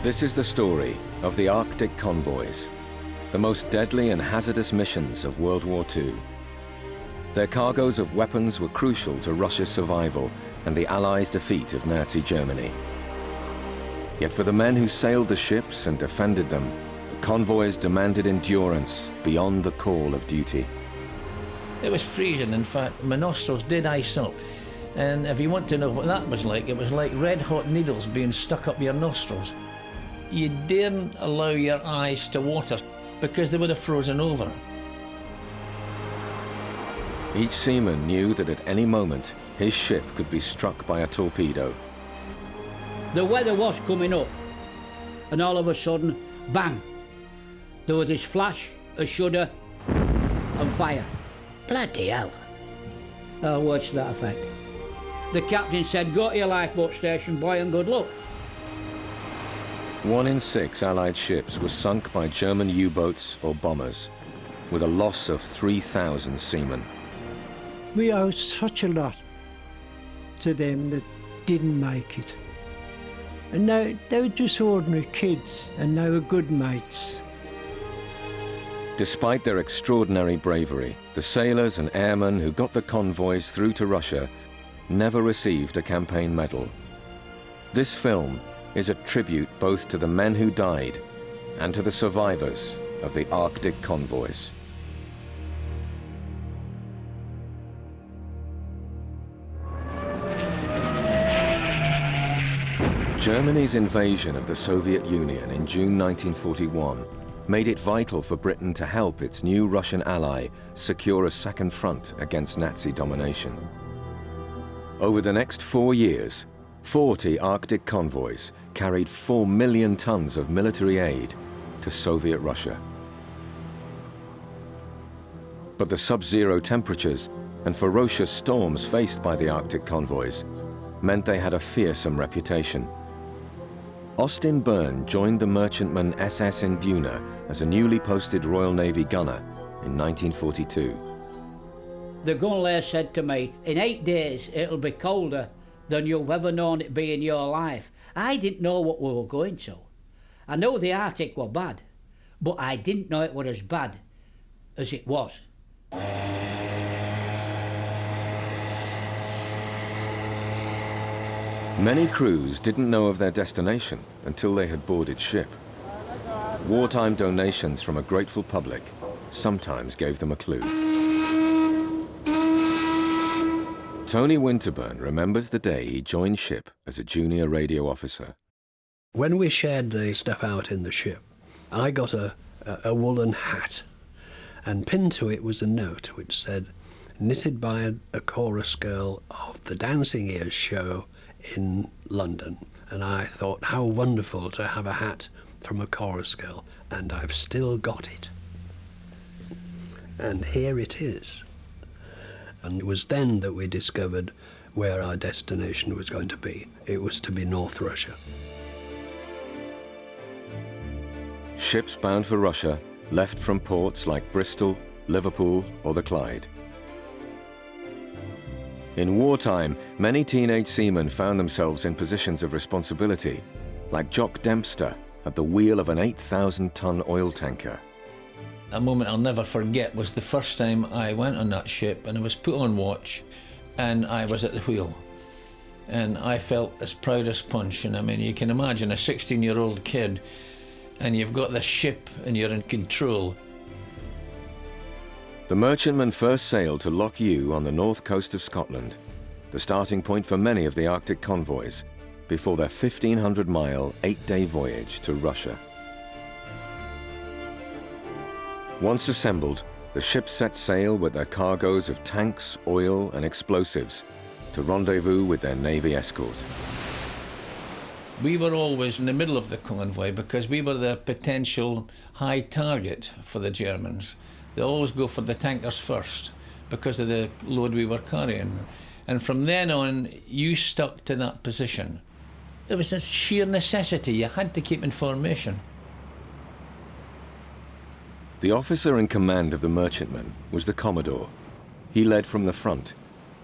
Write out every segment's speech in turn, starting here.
This is the story of the Arctic convoys, the most deadly and hazardous missions of World War II. Their cargoes of weapons were crucial to Russia's survival and the Allies' defeat of Nazi Germany. Yet for the men who sailed the ships and defended them, the convoys demanded endurance beyond the call of duty. It was freezing. In fact, my nostrils did ice up. And if you want to know what that was like, it was like red-hot needles being stuck up your nostrils. You daren't allow your eyes to water because they would have frozen over. Each seaman knew that at any moment his ship could be struck by a torpedo. The weather was coming up, and all of a sudden, bang! There was this flash, a shudder, and fire. Bloody hell. Words to that effect. The captain said, "Go to your lifeboat station, boy, and good luck." 1 in 6 Allied ships were sunk by German U-boats or bombers, with a loss of 3,000 seamen. We owe such a lot to them that didn't make it. And they were just ordinary kids, and they were good mates. Despite their extraordinary bravery, the sailors and airmen who got the convoys through to Russia never received a campaign medal. This film is a tribute both to the men who died and to the survivors of the Arctic convoys. Germany's invasion of the Soviet Union in June 1941 made it vital for Britain to help its new Russian ally secure a second front against Nazi domination. Over the next 4 years, 40 Arctic convoys carried 4 million tons of military aid to Soviet Russia. But the sub-zero temperatures and ferocious storms faced by the Arctic convoys meant they had a fearsome reputation. Austin Byrne joined the merchantman SS Induna as a newly posted Royal Navy gunner in 1942. The gunner said to me, "In 8 days it'll be colder than you've ever known it be in your life." I didn't know what we were going to. I know the Arctic were bad, but I didn't know it were as bad as it was. Many crews didn't know of their destination until they had boarded ship. Wartime donations from a grateful public sometimes gave them a clue. Tony Winterburn remembers the day he joined ship as a junior radio officer. When we shared the stuff out in the ship, I got a woolen hat, and pinned to it was a note which said, "Knitted by a chorus girl of the Dancing Ears show in London." And I thought, how wonderful to have a hat from a chorus girl, and I've still got it. And here it is. And it was then that we discovered where our destination was going to be. It was to be North Russia. Ships bound for Russia left from ports like Bristol, Liverpool, or the Clyde. In wartime, many teenage seamen found themselves in positions of responsibility, like Jock Dempster at the wheel of an 8,000-ton oil tanker. A moment I'll never forget was the first time I went on that ship and I was put on watch and I was at the wheel. And I felt as proud as punch. And I mean, you can imagine a 16-year-old kid and you've got this ship and you're in control. The merchantman first sailed to Loch Ewe on the north coast of Scotland, the starting point for many of the Arctic convoys, before their 1,500-mile, 8-day voyage to Russia. Once assembled, the ships set sail with their cargoes of tanks, oil, and explosives to rendezvous with their Navy escort. We were always in the middle of the convoy because we were the potential high target for the Germans. They always go for the tankers first because of the load we were carrying. And from then on, you stuck to that position. It was a sheer necessity. You had to keep in formation. The officer in command of the merchantman was the Commodore. He led from the front,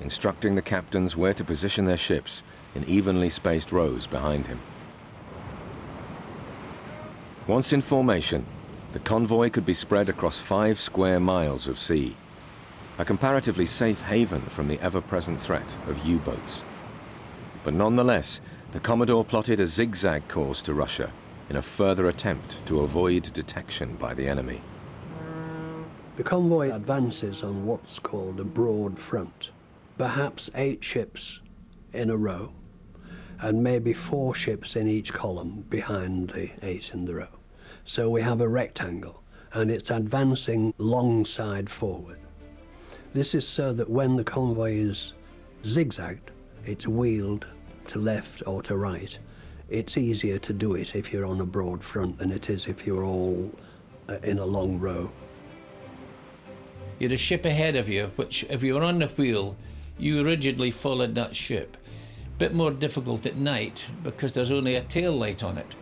instructing the captains where to position their ships in evenly spaced rows behind him. Once in formation, the convoy could be spread across 5 square miles of sea, a comparatively safe haven from the ever-present threat of U-boats. But nonetheless, the Commodore plotted a zigzag course to Russia in a further attempt to avoid detection by the enemy. The convoy advances on what's called a broad front, perhaps 8 ships in a row, and maybe 4 ships in each column behind the 8 in the row. So we have a rectangle, and it's advancing long side forward. This is so that when the convoy is zigzagged, it's wheeled to left or to right. It's easier to do it if you're on a broad front than it is if you're all in a long row. You had a ship ahead of you, which if you were on the wheel, you rigidly followed that ship. Bit more difficult at night because there's only a tail light on it.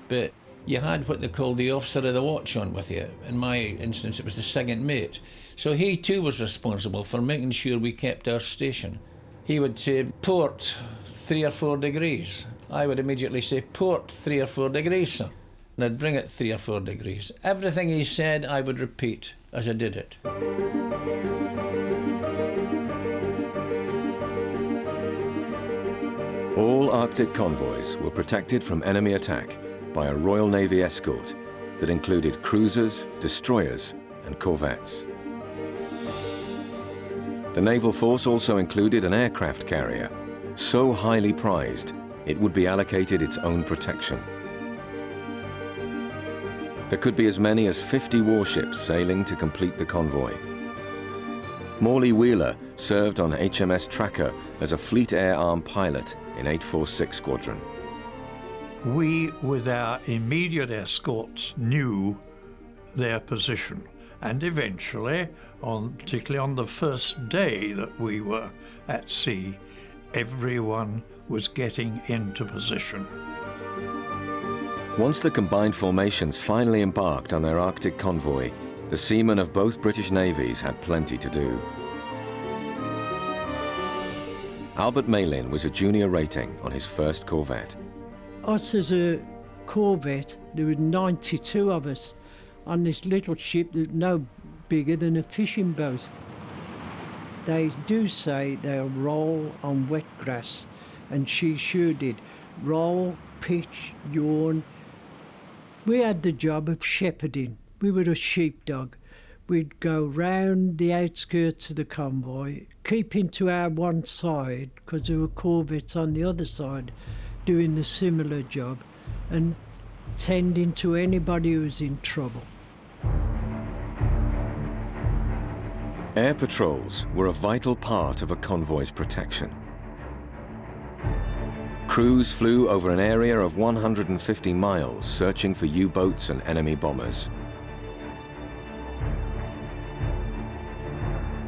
But you had what they call the officer of the watch on with you. In my instance, it was the second mate. So he too was responsible for making sure we kept our station. He would say, port 3 or 4 degrees. I would immediately say, port 3 or 4 degrees, sir. And I'd bring it 3 or 4 degrees. Everything he said, I would repeat as I did it. All Arctic convoys were protected from enemy attack by a Royal Navy escort that included cruisers, destroyers, and corvettes. The naval force also included an aircraft carrier, so highly prized it would be allocated its own protection. There could be as many as 50 warships sailing to complete the convoy. Morley Wheeler served on HMS Tracker as a Fleet Air Arm pilot in 846 Squadron. We, with our immediate escorts, knew their position, and eventually, particularly on the first day that we were at sea, everyone was getting into position. Once the combined formations finally embarked on their Arctic convoy, the seamen of both British navies had plenty to do. Albert Malin was a junior rating on his first corvette. Us as a corvette, there were 92 of us on this little ship that's no bigger than a fishing boat. They do say they'll roll on wet grass, and she sure did. Roll, pitch, yawn. We had the job of shepherding. We were a sheepdog. We'd go round the outskirts of the convoy, keeping to our one side, because there were corvettes on the other side doing the similar job, and tending to anybody who was in trouble. Air patrols were a vital part of a convoy's protection. Crews flew over an area of 150 miles searching for U-boats and enemy bombers.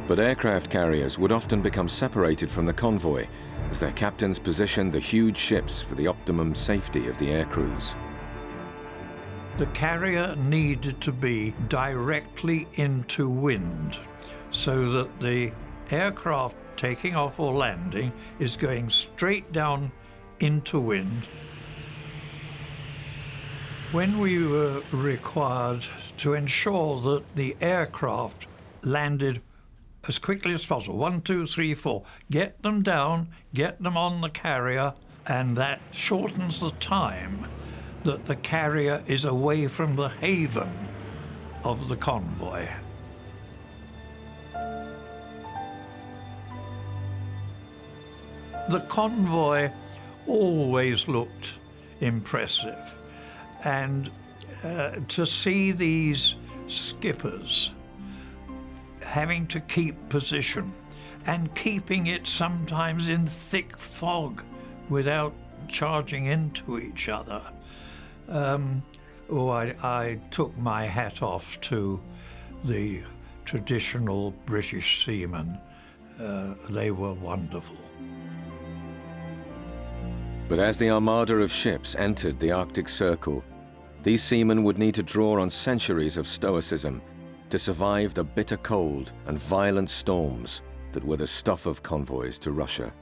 But aircraft carriers would often become separated from the convoy as their captains positioned the huge ships for the optimum safety of the air crews. The carrier needed to be directly into wind so that the aircraft taking off or landing is going straight down into wind. When we were required to ensure that the aircraft landed as quickly as possible, 1, 2, 3, 4, get them down, get them on the carrier, and that shortens the time that the carrier is away from the haven of the convoy. The convoy always looked impressive, and to see these skippers having to keep position and keeping it sometimes in thick fog without charging into each other. I took my hat off to the traditional British seamen. They were wonderful. But as the armada of ships entered the Arctic Circle, these seamen would need to draw on centuries of stoicism to survive the bitter cold and violent storms that were the stuff of convoys to Russia.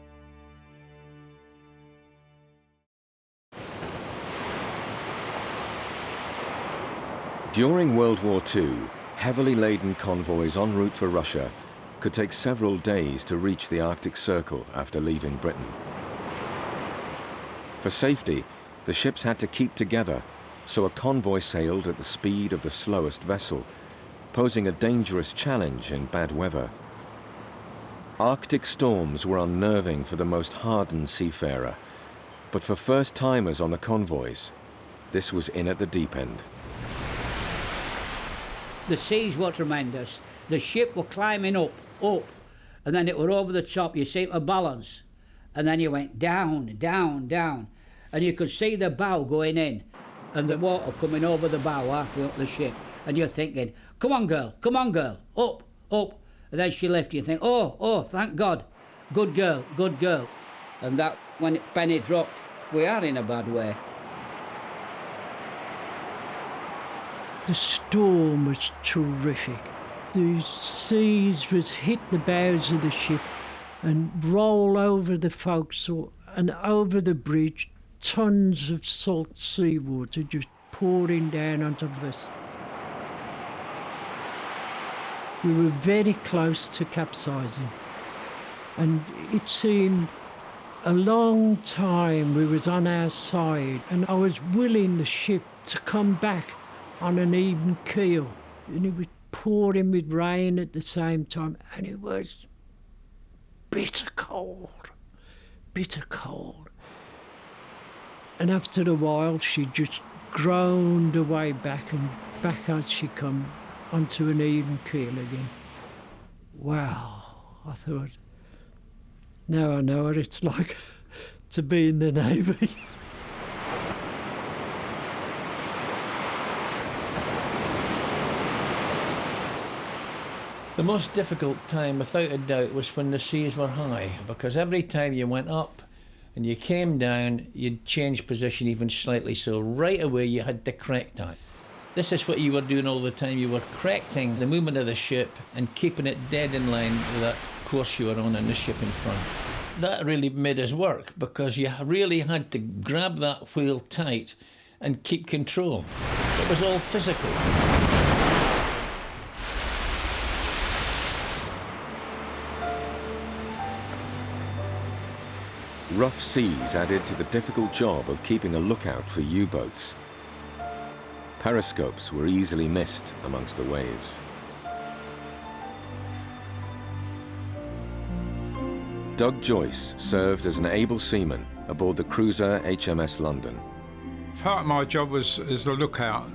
During World War II, heavily laden convoys en route for Russia could take several days to reach the Arctic Circle after leaving Britain. For safety, the ships had to keep together, so a convoy sailed at the speed of the slowest vessel, posing a dangerous challenge in bad weather. Arctic storms were unnerving for the most hardened seafarer, but for first-timers on the convoys, this was in at the deep end. The seas were tremendous. The ship were climbing up, and then it were over the top. You seemed to balance, and then you went down, down, down, and you could see the bow going in, and the water coming over the bow halfway up the ship, and you're thinking, come on, girl, up, up. And then she left you, think, oh, thank God, good girl, good girl. And that, when the penny dropped, we are in a bad way. The storm was terrific. The seas was hit the bows of the ship and roll over the forecastle and over the bridge, tons of salt seawater just pouring down on top of us. We were very close to capsizing, and it seemed a long time we was on our side, and I was willing the ship to come back on an even keel, and it was pouring with rain at the same time, and it was bitter cold. And after a while she just groaned away back, and back out she come onto an even keel again. Wow, I thought, now I know what it's like to be in the Navy. The most difficult time, without a doubt, was when the seas were high, because every time you went up and you came down, you'd change position even slightly, so right away you had to correct that. This is what you were doing all the time. You were correcting the movement of the ship and keeping it dead in line with that course you were on and the ship in front. That really made us work, because you really had to grab that wheel tight and keep control. It was all physical. Rough seas added to the difficult job of keeping a lookout for U-boats. Periscopes were easily missed amongst the waves. Doug Joyce served as an able seaman aboard the cruiser HMS London. Part of my job is the lookout.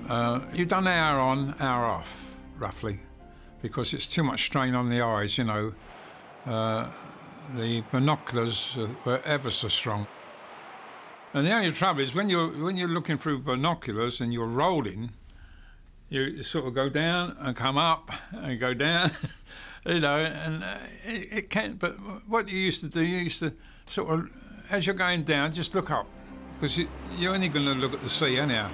You've done hour on, hour off, roughly, because it's too much strain on the eyes, you know. The binoculars were ever so strong. And the only trouble is when you're looking through binoculars and you're rolling, you sort of go down and come up and go down, you know, and it can't. But what you used to do, you used to sort of, as you're going down, just look up, because you're only going to look at the sea anyhow.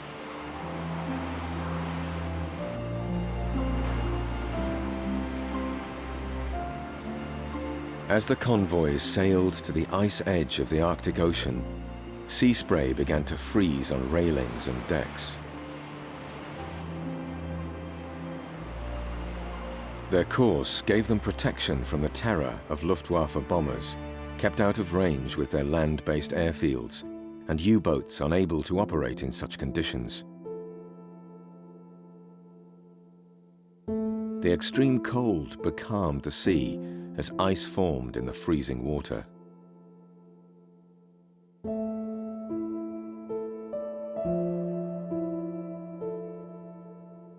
As the convoys sailed to the ice edge of the Arctic Ocean, sea spray began to freeze on railings and decks. Their course gave them protection from the terror of Luftwaffe bombers, kept out of range with their land-based airfields, and U-boats unable to operate in such conditions. The extreme cold becalmed the sea as ice formed in the freezing water.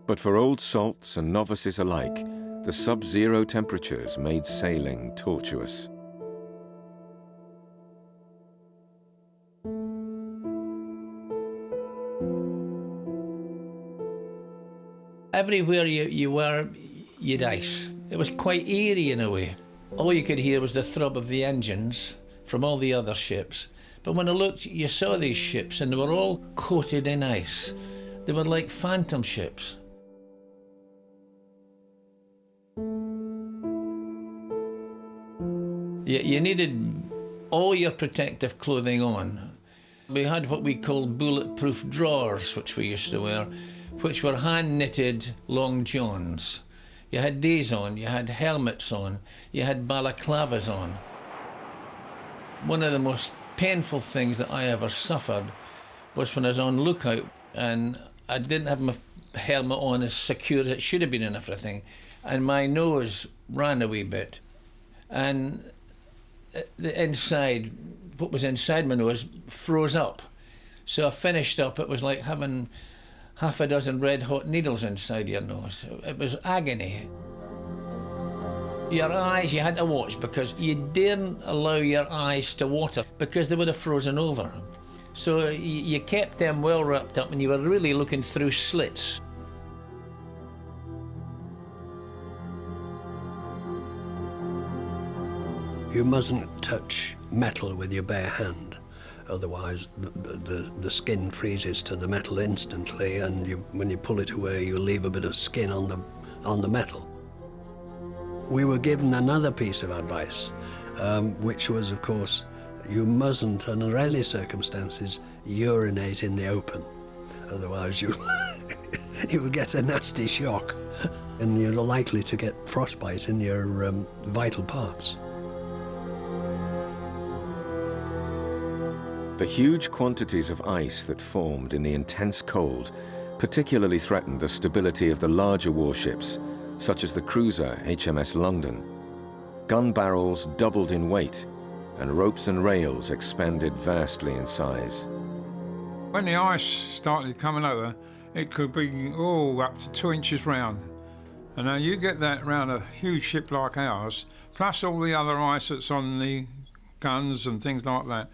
But for old salts and novices alike, the sub-zero temperatures made sailing tortuous. Everywhere you were, you'd ice. It was quite eerie in a way. All you could hear was the throb of the engines from all the other ships. But when I looked, you saw these ships and they were all coated in ice. They were like phantom ships. You needed all your protective clothing on. We had what we called bulletproof drawers, which we used to wear, which were hand-knitted long johns. You had these on, you had helmets on, you had balaclavas on. One of the most painful things that I ever suffered was when I was on lookout and I didn't have my helmet on as secure as it should have been and everything, and my nose ran a wee bit, and the inside, what was inside my nose, froze up. So I finished up, it was like having half a dozen red hot needles inside your nose. It was agony. Your eyes, you had to watch because you daren't allow your eyes to water because they would have frozen over. So you kept them well wrapped up and you were really looking through slits. You mustn't touch metal with your bare hand, otherwise the skin freezes to the metal instantly, and when you pull it away you leave a bit of skin on the metal. We were given another piece of advice, which was, of course, you mustn't, under any circumstances, urinate in the open, otherwise you will get a nasty shock and you're likely to get frostbite in your vital parts. The huge quantities of ice that formed in the intense cold particularly threatened the stability of the larger warships, such as the cruiser HMS London. Gun barrels doubled in weight, and ropes and rails expanded vastly in size. When the ice started coming over, it could be up to 2 inches round. And now you get that round a huge ship like ours, plus all the other ice that's on the guns and things like that.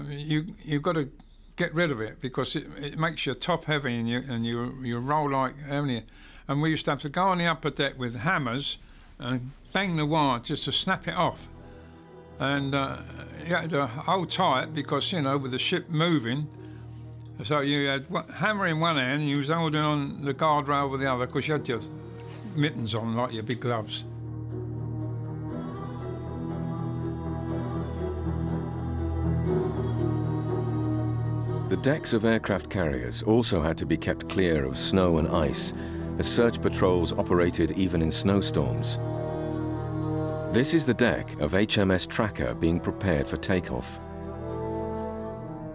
You've got to get rid of it because it makes you top heavy and you roll like heavy. And we used to have to go on the upper deck with hammers and bang the wire just to snap it off. And you had to hold tight because, with the ship moving, so you had hammer in one hand and you was holding on the guardrail with the other because you had your mittens on like your big gloves. The decks of aircraft carriers also had to be kept clear of snow and ice, as search patrols operated even in snowstorms. This is the deck of HMS Tracker being prepared for takeoff.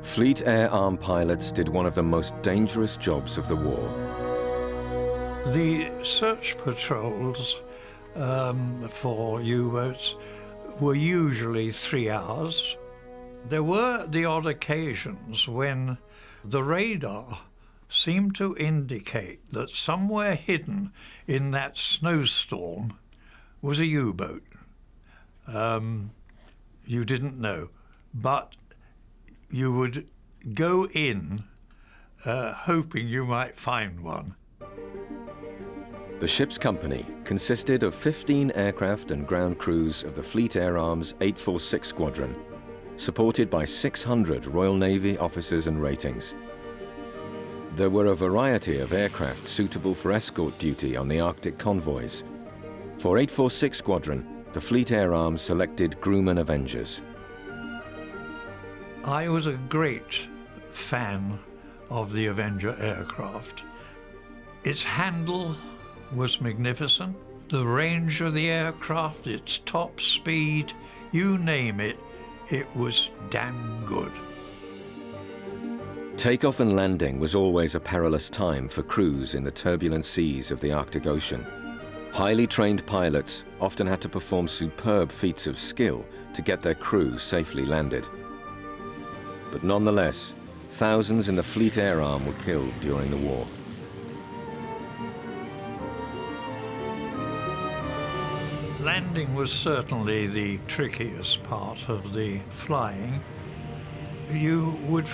Fleet Air Arm pilots did one of the most dangerous jobs of the war. The search patrols for U-boats were usually 3 hours. There were the odd occasions when the radar seemed to indicate that somewhere hidden in that snowstorm was a U-boat. You didn't know, but you would go in hoping you might find one. The ship's company consisted of 15 aircraft and ground crews of the Fleet Air Arm's 846 Squadron, supported by 600 Royal Navy officers and ratings. There were a variety of aircraft suitable for escort duty on the Arctic convoys. For 846 Squadron, the Fleet Air Arm selected Grumman Avengers. I was a great fan of the Avenger aircraft. Its handle was magnificent. The range of the aircraft, its top speed, you name it, it was damn good. Takeoff and landing was always a perilous time for crews in the turbulent seas of the Arctic Ocean. Highly trained pilots often had to perform superb feats of skill to get their crew safely landed. But nonetheless, thousands in the Fleet Air Arm were killed during the war. Landing was certainly the trickiest part of the flying. You would